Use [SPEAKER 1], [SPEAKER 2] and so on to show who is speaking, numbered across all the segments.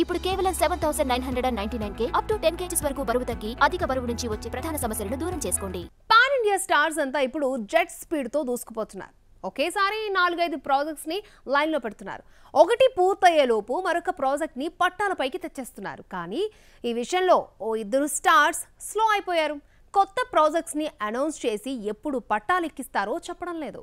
[SPEAKER 1] ఇప్పుడు కేవలం 7999K up to 10 kgs వరకు బరువు తగ్గి అధిక బరువు నుంచి వచ్చే ప్రధాన సమస్యలను దూరం చేసుకోండి.
[SPEAKER 2] పాన్ ఇండియా స్టార్స్ అంతా ఇప్పుడు జెట్ స్పీడ్ తో దూసుకుపోతున్నారు. ఒకేసారి 4-5 ప్రాజెక్ట్స్ ని లైన్ లో పెడుతున్నారు. ఒకటి పూర్తయ్యేలోపు మరొక ప్రాజెక్ట్ ని పట్టాలపైకి తెచ్చేస్తున్నారు. కానీ ఈ విషయంలో ఓ ఇద్దరు స్టార్స్ స్లో అయిపోయారు. కొత్త ప్రాజెక్ట్స్ ని అనౌన్స్ చేసి ఎప్పుడు పట్టాలెక్కిస్తారో చెప్పడం లేదు.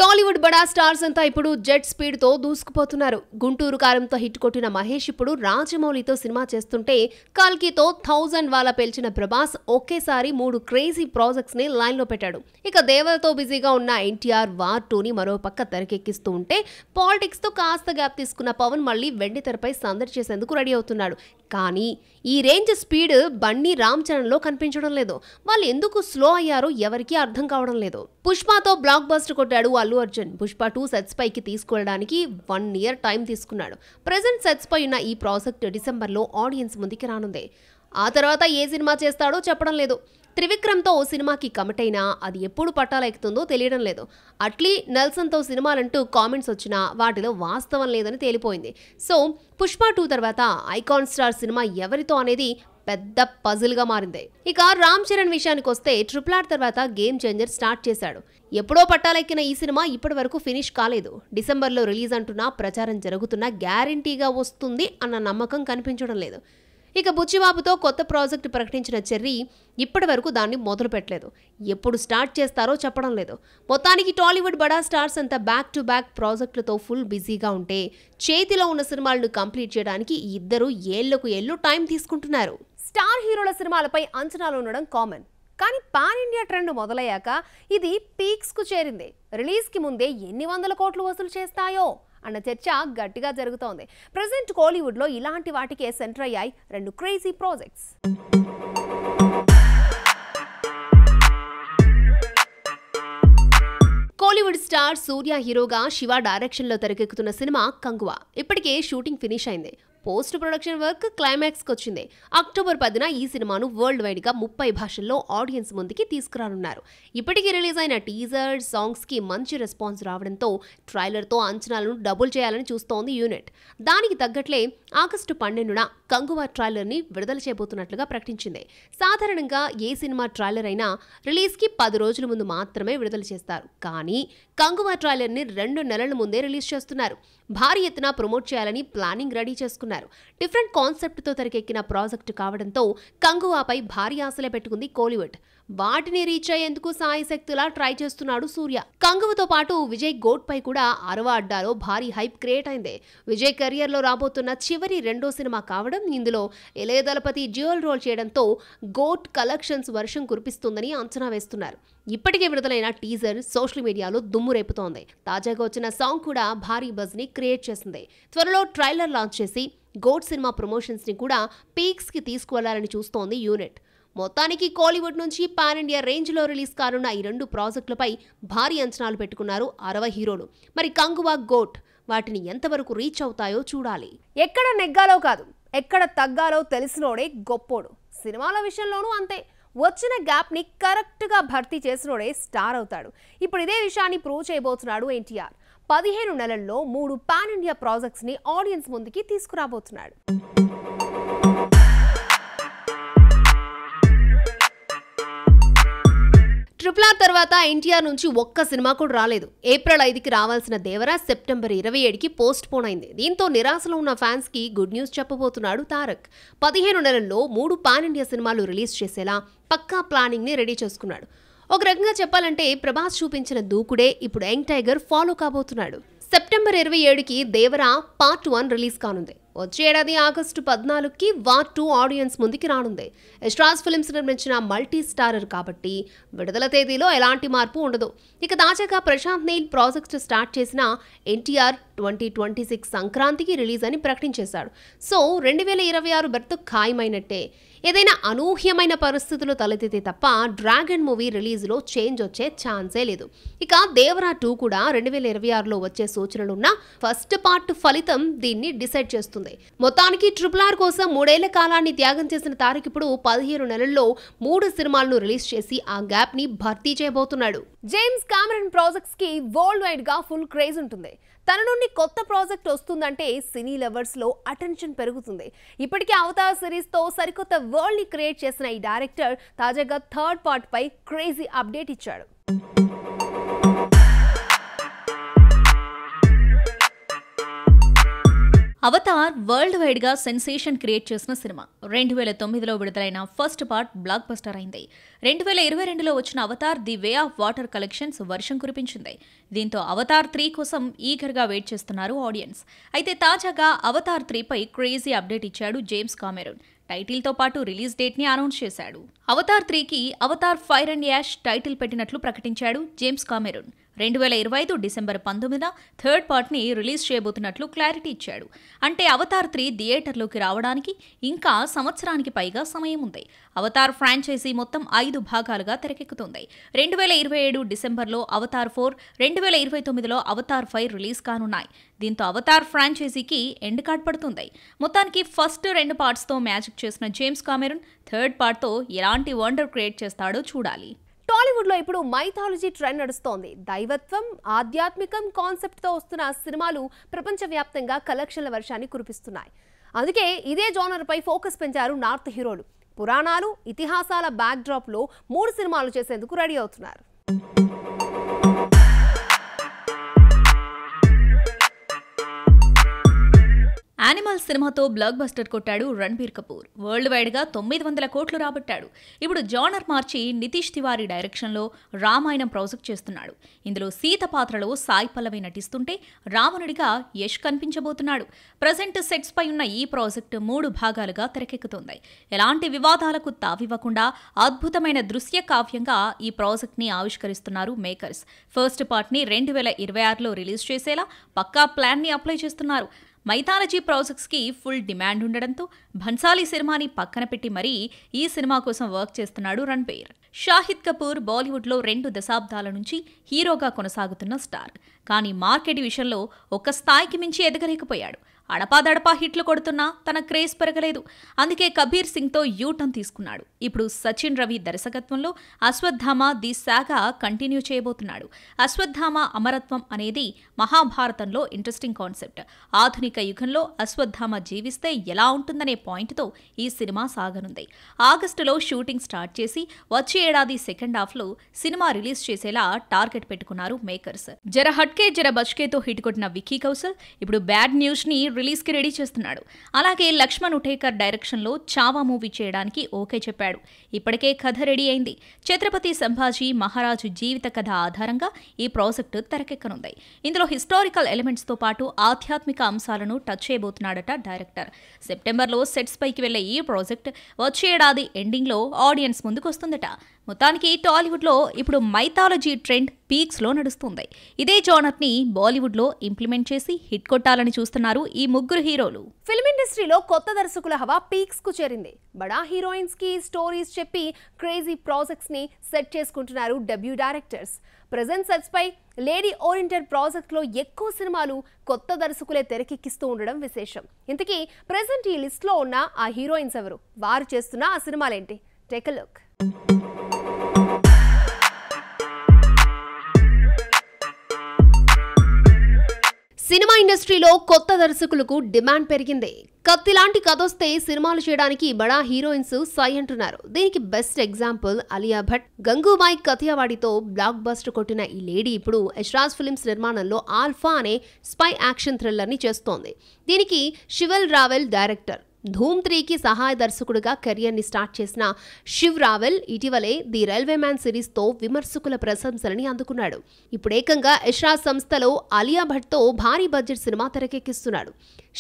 [SPEAKER 2] టాలీవుడ్ బడా స్టార్స్ అంతా ఇప్పుడు జెట్ స్పీడ్ తో దూసుకుపోతున్నారు. గుంటూరు కారంతో హిట్ కొట్టిన మహేష్ ఇప్పుడు రాజమౌళితో సినిమా చేస్తుంటే, కల్కితో 1000 వాలా పేల్చిన ప్రభాస్ ఒకేసారి 3 క్రేజీ ప్రాజెక్ట్స్ ని లైన్ లో పెట్టాడు. ఇక దేవరతో బిజీగా ఉన్న ఎన్టీఆర్ వార్ 2ని మరో పక్క తెరకెక్కిస్తూ ఉంటే, పాలిటిక్స్ తో కాస్త గ్యాప్ తీసుకున్న పవన్ మళ్లీ వెండి తెరపై సందడి చేసేందుకు రెడీ అవుతున్నాడు. కానీ ఈ రేంజ్ స్పీడ్ బన్నీ రామ్ చరణ్ లో కనిపించడం లేదు. వాళ్ళు ఎందుకు స్లో అయ్యారో ఎవరికీ అర్థం కావడం లేదు. పుష్పతో బ్లాక్ బస్టర్ కొట్టాడు అల్లు అర్జున్. పుష్ప 2 సెట్స్ పైకి తీసుకెళ్లడానికి 1 year టైం తీసుకున్నాడు. ప్రెజెంట్ సెట్స్ పై ఉన్న ఈ ప్రాజెక్ట్ డిసెంబర్లో ఆడియన్స్ ముందుకి రానుంది. ఆ తర్వాత ఏ సినిమా చేస్తాడో చెప్పడం లేదు. త్రివిక్రమ్తో ఓ సినిమాకి కమిట్ అయినా అది ఎప్పుడు పట్టాలెక్కుతుందో తెలియడం లేదు. అట్లీ నెల్సన్తో సినిమాలంటూ కామెంట్స్ వచ్చినా వాటిలో వాస్తవం లేదని తేలిపోయింది. సో పుష్ప 2 తర్వాత ఐకాన్ స్టార్ సినిమా ఎవరితో అనేది పెద్ద పజిల్గా మారింది. ఇక రామ్ చరణ్ విషయానికి వస్తే RRR తర్వాత గేమ్ చేంజర్ స్టార్ట్ చేశాడు. ఎప్పుడో పట్టాలెక్కిన ఈ సినిమా ఇప్పటి వరకు ఫినిష్ కాలేదు. డిసెంబర్లో రిలీజ్ అంటున్నా ప్రచారం జరుగుతున్నా గ్యారంటీగా వస్తుంది అన్న నమ్మకం కనిపించడం లేదు. ఇక బుచ్చిబాబుతో కొత్త ప్రాజెక్టు ప్రకటించిన చెర్రీ ఇప్పటి వరకు దాన్ని మొదలు పెట్టలేదు. ఎప్పుడు స్టార్ట్ చేస్తారో చెప్పడం లేదు. మొత్తానికి టాలీవుడ్ బడా స్టార్స్ అంతా బ్యాక్ టు బ్యాక్ ప్రాజెక్టులతో ఫుల్ బిజీగా ఉంటే, చేతిలో ఉన్న సినిమాలను కంప్లీట్ చేయడానికి ఈ ఇద్దరు ఏళ్లకు ఏళ్లు టైం తీసుకుంటున్నారు. స్టార్ హీరోల సినిమాలపై అంచనాలు ఉండడం కామన్. కానీ పాన్ ఇండియా ట్రెండ్ మొదలయ్యాక ఇది పీక్స్ కు చేరింది. రిలీజ్ కి ముందే ఎన్ని వందల కోట్లు వసూలు చేస్తాయో అన్న చర్చ గట్టిగా జరుగుతోంది. ప్రెజెంట్ కోలీవుడ్ లో ఇలాంటి వాటికే సెంటర్ అయ్యాయి 2 క్రేజీ ప్రాజెక్ట్స్. కోలీవుడ్ స్టార్ సూర్య హీరోగా శివ డైరెక్షన్ లో తెరకెక్కుతున్న సినిమా కంగువా ఇప్పటికే షూటింగ్ ఫినిష్ అయింది. పోస్ట్ ప్రొడక్షన్ వర్క్ క్లైమాక్స్కి వచ్చింది. అక్టోబర్ 10న ఈ సినిమాను వరల్డ్ వైడ్గా 30 భాషల్లో ఆడియన్స్ ముందుకి తీసుకురానున్నారు. ఇప్పటికీ రిలీజ్ అయిన టీజర్ సాంగ్స్కి మంచి రెస్పాన్స్ రావడంతో ట్రైలర్తో అంచనాలను డబుల్ చేయాలని చూస్తోంది యూనిట్. దానికి తగ్గట్లే ఆగస్టు 12న కంగువా ట్రైలర్ని విడుదల చేయబోతున్నట్లుగా ప్రకటించింది. సాధారణంగా ఏ సినిమా ట్రైలర్ అయినా రిలీజ్కి 10 రోజుల ముందు మాత్రమే విడుదల చేస్తారు. కానీ కంగువా ట్రైలర్ని 2 నెలల ముందే రిలీజ్ చేస్తున్నారు. భారీ ఎత్తున ప్రమోట్ చేయాలని ప్లానింగ్ రెడీ చేసుకున్నారు. డిఫరెంట్ కాన్సెప్ట్తో తెరకెక్కిన ప్రాజెక్టు కావడంతో కంగువాపై భారీ ఆశలే పెట్టుకుంది కోలీవుడ్. వాటిని రీచ్ అయ్యేందుకు సాయశక్తులా ట్రై చేస్తున్నాడు సూర్య. కంగువతో పాటు విజయ్ గోట్ పై కూడా అరవ అడ్డాలో భారీ హైప్ క్రియేట్ అయింది. విజయ్ కెరియర్ లో రాబోతున్న చివరి 2వ సినిమా కావడం, ఇందులో ఇళయ దళపతి డ్యూయల్ రోల్ చేయడంతో గోట్ కలెక్షన్స్ వర్షం కురిపిస్తుందని అంచనా వేస్తున్నారు. ఇప్పటికే విడుదలైన టీజర్ సోషల్ మీడియాలో దుమ్ము రేపుతోంది. తాజాగా వచ్చిన సాంగ్ కూడా భారీ బజ్ ని క్రియేట్ చేసింది. త్వరలో ట్రైలర్ లాంచ్ చేసి గోట్ సినిమా ప్రమోషన్స్ ని కూడా పీక్స్ కి తీసుకువెళ్లాలని చూస్తోంది యూనిట్. మొత్తానికి కోలీవుడ్ నుంచి పాన్ ఇండియా రేంజ్ లో రిలీజ్ కానున్న ఈ 2 ప్రాజెక్టులపై భారీ అంచనాలు పెట్టుకున్నారు 60 హీరోలు. మరి కంగువా, గోట్ వాటిని ఎంతవరకు రీచ్ అవుతాయో చూడాలి. ఎక్కడ నెగ్గాలో కాదు, ఎక్కడ తగ్గాలో తెలిసినోడే గొప్పోడు. సినిమాల విషయంలోనూ అంతే. వచ్చిన గ్యాప్ ని కరెక్ట్ గా భర్తీ చేసినోడే స్టార్ అవుతాడు. ఇప్పుడు ఇదే విషయాన్ని ప్రూవ్ చేయబోతున్నాడు ఎన్టీఆర్. 15 నెలల్లో 3 పాన్ ఇండియా ప్రాజెక్ట్స్ ని ఆడియన్స్ ముందుకి తీసుకురాబోతున్నాడు. RRR తర్వాత ఎన్టీఆర్ నుంచి ఒక్క సినిమా కూడా రాలేదు. ఏప్రిల్ 5కి రావాల్సిన దేవరా సెప్టెంబర్ 27కి పోస్ట్ పోన్ అయింది. దీంతో నిరాశలో ఉన్న ఫ్యాన్స్ కి గుడ్ న్యూస్ చెప్పబోతున్నాడు తారక్. 15 నెలల్లో 3 పాన్ ఇండియా సినిమాలు రిలీజ్ చేసేలా పక్కా ప్లానింగ్ ని రెడీ చేసుకున్నాడు. ఒక రకంగా చెప్పాలంటే ప్రభాస్ చూపించిన దూకుడే ఇప్పుడు యంగ్ టైగర్ ఫాలో కాబోతున్నాడు. సెప్టెంబర్ 27కి దేవరా పార్ట్ 1 రిలీజ్ కానుంది. వచ్చే ఏడాది ఆగస్టు 14కి వార్ 2 ఆడియన్స్ ముందుకి రానుంది. యశ్రాజ్ ఫిల్మ్స్ నిర్మించిన మల్టీ స్టారర్ కాబట్టి విడుదల తేదీలో ఎలాంటి మార్పు ఉండదు. ఇక తాజాగా ప్రశాంత్ నీల్ ప్రాజెక్ట్ స్టార్ట్ చేసిన ఎన్టీఆర్ 2026 సంక్రాంతికి రిలీజ్ అని ప్రకటించేశాడు. So 2026 berth ఖాయమైనట్టే. ఏదైనా అనూహ్యమైన పరిస్థితులు తలెత్తితే తప్ప డ్రాగన్ మూవీ రిలీజ్లో చేంజ్ వచ్చే ఛాన్సే లేదు. ఇక దేవరా 2 కూడా 2026లో వచ్చే సూచనలున్న ఫస్ట్ పార్ట్ ఫలితం దీన్ని డిసైడ్ చేస్తుంది. మొత్తానికి RRR కోసం 3 ఏళ్ల కాలాన్ని త్యాగం చేసిన తారక్ ఇప్పుడు 15 నెలల్లో 3 సినిమాలను రిలీజ్ చేసి ఆ గ్యాప్ ని భర్తీ చేయబోతున్నాడు. జేమ్స్ కామెరన్ ప్రాజెక్ట్స్ కి వరల్డ్ వైడ్ గా ఫుల్ క్రేజ్ ఉంటుంది. తన నుండి కొత్త ప్రాజెక్ట్ వస్తుందంటే సినీ లవర్స్ లో అటెన్షన్ పెరుగుతుంది. ఇప్పటికే అవతార్ సిరీస్ తో సరికొత్త వరల్డ్ ని క్రియేట్ చేసిన ఈ డైరెక్టర్ తాజాగా థర్డ్ పార్ట్ పై క్రేజీ అప్డేట్ ఇచ్చాడు.
[SPEAKER 3] అవతార్ వరల్డ్ వైడ్ గా సెన్సేషన్ క్రియేట్ చేసిన సినిమా. 2009లో విడుదలైన ఫస్ట్ పార్ట్ బ్లాక్ బస్టర్ అయింది. 2022లో వచ్చిన Avatar the way of water collections వర్షం కురిపించింది. దీంతో అవతార్ 3 కోసం ఈగర్ గా వెయిట్ చేస్తున్నారు ఆడియన్స్. అయితే తాజాగా అవతార్ 3 పై క్రేజీ అప్డేట్ ఇచ్చాడు జేమ్స్ కామెరూన్. టైటిల్ తో పాటు రిలీజ్ డేట్ ని అనౌన్స్ చేశాడు. అవతార్ 3కి Avatar Fire and Ash title పెట్టినట్లు ప్రకటించాడు జేమ్స్ కామెరూన్. 2025 డిసెంబర్ 19న థర్డ్ పార్ట్ ని రిలీజ్ చేయబోతున్నట్లు క్లారిటీ ఇచ్చాడు. అంటే అవతార్ 3 థియేటర్లోకి రావడానికి ఇంకా సంవత్సరానికి పైగా సమయం ఉంది. అవతార్ ఫ్రాంచైజీ మొత్తం 5 భాగాలుగా తెరకెక్కుతుంది. 2027 డిసెంబర్లో అవతార్ 4, 2029లో అవతార్ 5 రిలీజ్ కానున్నాయి. దీంతో అవతార్ ఫ్రాంచైజీకి ఎండ్ కార్డ్ పడుతుంది. మొత్తానికి ఫస్ట్ 2 పార్ట్స్తో మ్యాజిక్ చేసిన జేమ్స్ కామెరూన్ థర్డ్ పార్ట్తో ఎలాంటి వండర్ క్రియేట్ చేస్తాడో చూడాలి.
[SPEAKER 2] టాలీవుడ్ లో ఇప్పుడు మైథాలజీ ట్రెండ్ నడుస్తోంది. దైవత్వం, ఆధ్యాత్మికం కాన్సెప్ట్ తో వస్తున్న సినిమాలు ప్రపంచవ్యాప్తంగా కలెక్షన్ల వర్షాన్ని కురిపిస్తున్నాయి. అందుకే ఇదే జోనర్ పై ఫోకస్ పెంచారు నార్త్ హీరోలు. పురాణాలు, ఇతిహాసాల బ్యాక్ డ్రాప్ లో 3 సినిమాలు చేసేందుకు రెడీ అవుతున్నారు.
[SPEAKER 3] యానిమల్ సినిమాతో బ్లాక్ బస్టర్ కొట్టాడు రణబీర్ కపూర్. వరల్డ్ వైడ్ గా 900 కోట్లు రాబట్టాడు. ఇప్పుడు జానర్ మార్చి నితీష్ తివారీ డైరెక్షన్లో రామాయణం ప్రాజెక్ట్ చేస్తున్నాడు. ఇందులో సీత పాత్రలో సాయి పల్లవి నటిస్తుంటే రావణుడిగా యష్ కనిపించబోతున్నాడు. ప్రజెంట్ సెట్స్ పై ఉన్న ఈ ప్రాజెక్టు 3 భాగాలుగా తెరకెక్కుతుంది. ఎలాంటి వివాదాలకు తావివ్వకుండా అద్భుతమైన దృశ్య కావ్యంగా ఈ ప్రాజెక్ట్ ని ఆవిష్కరిస్తున్నారు మేకర్స్. ఫస్ట్ పార్ట్ ని 2026లో రిలీజ్ చేసేలా పక్కా ప్లాన్ ని అప్లై చేస్తున్నారు. మైథాలజీ ప్రాజెక్ట్స్ కి ఫుల్ డిమాండ్ ఉండడంతో భన్సాలి సినిమాని పక్కన పెట్టి మరీ ఈ సినిమా కోసం వర్క్ చేస్తున్నాడు రణబీర్. షాహిద్ కపూర్ బాలీవుడ్లో 2 దశాబ్దాల నుంచి హీరోగా కొనసాగుతున్న స్టార్. కానీ మార్కెట్ విషయంలో ఒక స్థాయికి మించి ఎదగలేకపోయాడు. అడపాదడపా హిట్లు కొడుతున్నా తన క్రేజ్ పెరగలేదు. అందుకే కబీర్ సింగ్తో యూటర్న్ తీసుకున్నాడు. ఇప్పుడు సచిన్ రవి దర్శకత్వంలో అశ్వత్థామ ది సాగా కంటిన్యూ చేయబోతున్నాడు. అశ్వత్థామ అమరత్వం అనేది మహాభారతంలో ఇంట్రెస్టింగ్ కాన్సెప్ట్. ఆధునిక యుగంలో అశ్వత్థామ జీవిస్తే ఎలా ఉంటుందనే పాయింట్తో ఈ సినిమా సాగనుంది. ఆగస్టులో షూటింగ్ స్టార్ట్ చేసి వచ్చే ఏడాది సెకండ్ హాఫ్లో సినిమా రిలీజ్ చేసేలా టార్గెట్ పెట్టుకున్నారు మేకర్స్. జర హట్కే జర బచ్కేతో హిట్ కొట్టిన విక్కీ కౌశల్ ఇప్పుడు బ్యాడ్ న్యూస్ ని రిలీజ్ కి రెడీ చేస్తున్నాడు. అలాగే లక్ష్మణ్ ఉటేకర్ డైరెక్షన్ లో చావా మూవీ చేయడానికి ఓకే చెప్పాడు. ఇప్పటికే కథ రెడీ అయింది. ఛత్రపతి సంభాజీ మహారాజు జీవిత కథ ఆధారంగా ఈ ప్రాజెక్టు తెరకెక్కనుంది. ఇందులో హిస్టారికల్ ఎలిమెంట్స్ తో పాటు ఆధ్యాత్మిక అంశాలను టచ్ చేయబోతున్నాడట డైరెక్టర్. సెప్టెంబర్లో సెట్స్ పైకి వెళ్లే ఈ ప్రాజెక్ట్ వచ్చే ఏడాది ఎండింగ్ లో ఆడియన్స్ ముందుకు వస్తుందట. మొత్తానికి టాలీవుడ్ లో ఇప్పుడు మైథాలజీ ట్రెండ్ పీక్స్ లో నడుస్తుంది. ఇదే జానర్ ని బాలీవుడ్ లో ఇంప్లిమెంట్ చేసి హిట్ కొట్టాలని చూస్తున్నారు ఈ 3 హీరోలు.
[SPEAKER 2] ఫిల్మ్ ఇండస్ట్రీలో కొత్త దర్శకుల హవా పీక్స్ కు చేరింది. బడా హీరోయిన్స్ కి స్టోరీస్ చెప్పి క్రేజీ ప్రాజెక్ట్స్ ని సెట్ చేసుకుంటున్నారు డెబ్యూ డైరెక్టర్స్. ప్రెజెంట్ సెట్స్ పై లేడీ ఓరియంటెడ్ ప్రాజెక్ట్ లో ఎక్కువ సినిమాలు కొత్త దర్శకులే తెరకెక్కిస్తూ ఉండడం విశేషం. ఇంతకీ ప్రెజెంట్ ఈ లిస్ట్ లో ఉన్న ఆ హీరోయిన్స్ ఎవరు, వారు చేస్తున్న ఆ సినిమాలేంటి? Take a look. సినిమా ఇండస్ట్రీలో కొత్త దర్శకులకు డిమాండ్ పెరిగింది. కత్తి లాంటి కథొస్తే సినిమాలు చేయడానికి బడా హీరోయిన్స్ సై అంటున్నారు. దీనికి బెస్ట్ ఎగ్జాంపుల్ అలియా భట్. గంగూబాయ్ కథియావాడితో బ్లాక్ బస్టర్ కొట్టిన ఈ లేడీ ఇప్పుడు యశ్రాజ్ ఫిల్మ్స్ నిర్మాణంలో ఆల్ఫా అనే స్పై యాక్షన్ థ్రిల్లర్ ని చేస్తోంది. దీనికి శివల్ రావెల్ డైరెక్టర్. ధూమ్ 3కి సహాయ దర్శకుడిగా కెరియర్ ని స్టార్ట్ చేసిన శివ్ రావెల్ ఇటీవలే ది రైల్వే మ్యాన్ సిరీస్ తో విమర్శకుల ప్రశంసలని అందుకున్నాడు. ఇప్పుడు ఏకంగా యశ్రాజ్ సంస్థలో అలియా భట్ తో భారీ బడ్జెట్ సినిమా తెరకెక్కిస్తున్నాడు.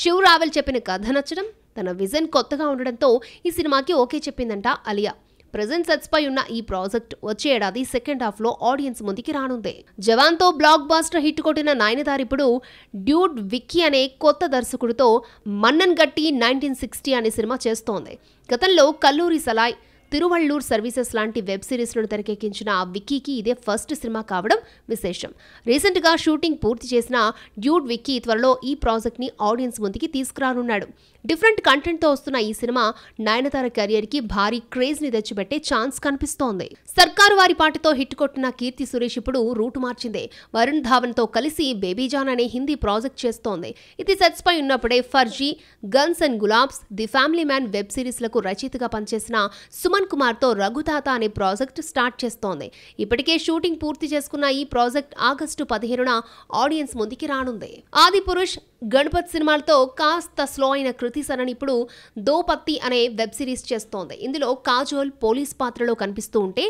[SPEAKER 2] శివ్ రావెల్ చెప్పిన కథ నచ్చడం, తన విజన్ కొత్తగా ఉండడంతో ఈ సినిమాకి ఓకే చెప్పిందంట అలియా. ప్రెజెంట్ సెట్స్ పై ఉన్న ఈ ప్రాజెక్ట్ వచ్చే ఏడాది సెకండ్ హాఫ్ లో ఆడియన్స్ ముందుకి రానుంది. జవాన్ తో బ్లాక్ బాస్టర్ హిట్ కొట్టిన నయనతార ఇప్పుడు డ్యూడ్ విక్కీ అనే కొత్త దర్శకుడితో మన్నన్ గట్టి 1960 అనే సినిమా చేస్తోంది. గతంలో కల్లూరి సలాయ్, తిరువళ్ళూర్ సర్వీసెస్ లాంటి వెబ్ సిరీస్లను తెరకెక్కించిన విక్కీకి ఇదే ఫస్ట్ సినిమా కావడం విశేషం. రీసెంట్ గా షూటింగ్ పూర్తి చేసిన డ్యూడ్ విక్కీ త్వరలో ఈ ప్రాజెక్ట్ ని ఆడియన్స్ ముందుకి తీసుకురానున్నాడు. డిఫరెంట్ కంటెంట్ తో వస్తున్న ఈ సినిమా నయనతార కెరియర్ కి భారీ క్రేజ్ ని తెచ్చిపెట్టే ఛాన్స్ కనిపిస్తోంది. సర్కారు వారి పాటతో హిట్ కొట్టిన కీర్తి సురేష్ ఇప్పుడు రూటు మార్చింది. వరుణ్ ధావన్ తో కలిసి బేబీ జాన్ అనే హిందీ ప్రాజెక్ట్ చేస్తోంది. ఇది సెట్స్ పై ఉన్నప్పుడే Farzi, Guns and Gulaabs, The Family Man web series లకు రచయితగా పనిచేసిన సుమన్ కుమార్ తో రఘుతాత అనే ప్రాజెక్ట్ స్టార్ట్ చేస్తోంది. ఇప్పటికే షూటింగ్ పూర్తి చేసుకున్న ఈ ప్రాజెక్ట్ ఆగస్టు 15న ఆడియన్స్ ముందుకి రానుంది. ఆది పురుష్, గణపత్ సినిమాలతో కాస్త స్లో అయిన కృతి సనన్ ఇప్పుడు దో పత్తి అనే వెబ్ సిరీస్ చేస్తోంది. ఇందులో కాజోల్ పోలీస్ పాత్రలో కనిపిస్తూ ఉంటే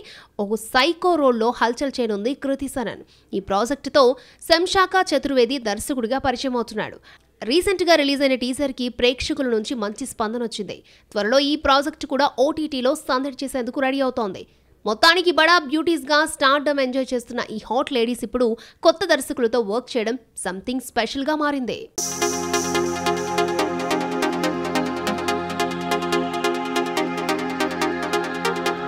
[SPEAKER 2] ఒక సైకో రోల్లో హల్చల్ చేయనుంది కృతి సనన్. ఈ ప్రాజెక్టుతో శంషాకా చతుర్వేది దర్శకుడిగా పరిచయం అవుతున్నాడు. రీసెంట్ గా రిలీజ్ అయిన టీజర్ కి ప్రేక్షకుల నుంచి మంచి స్పందన వచ్చింది. త్వరలో ఈ ప్రాజెక్ట్ కూడా ఓటీటీలో సందడి చేసేందుకు రెడీ అవుతోంది. మొత్తానికి బడా బ్యూటీస్ గా స్టార్డమ్ ఎంజాయ్ చేస్తున్న ఈ హాట్ లేడీస్ ఇప్పుడు కొత్త దర్శకులతో వర్క్ చేయడం సంథింగ్ స్పెషల్ గా మారింది.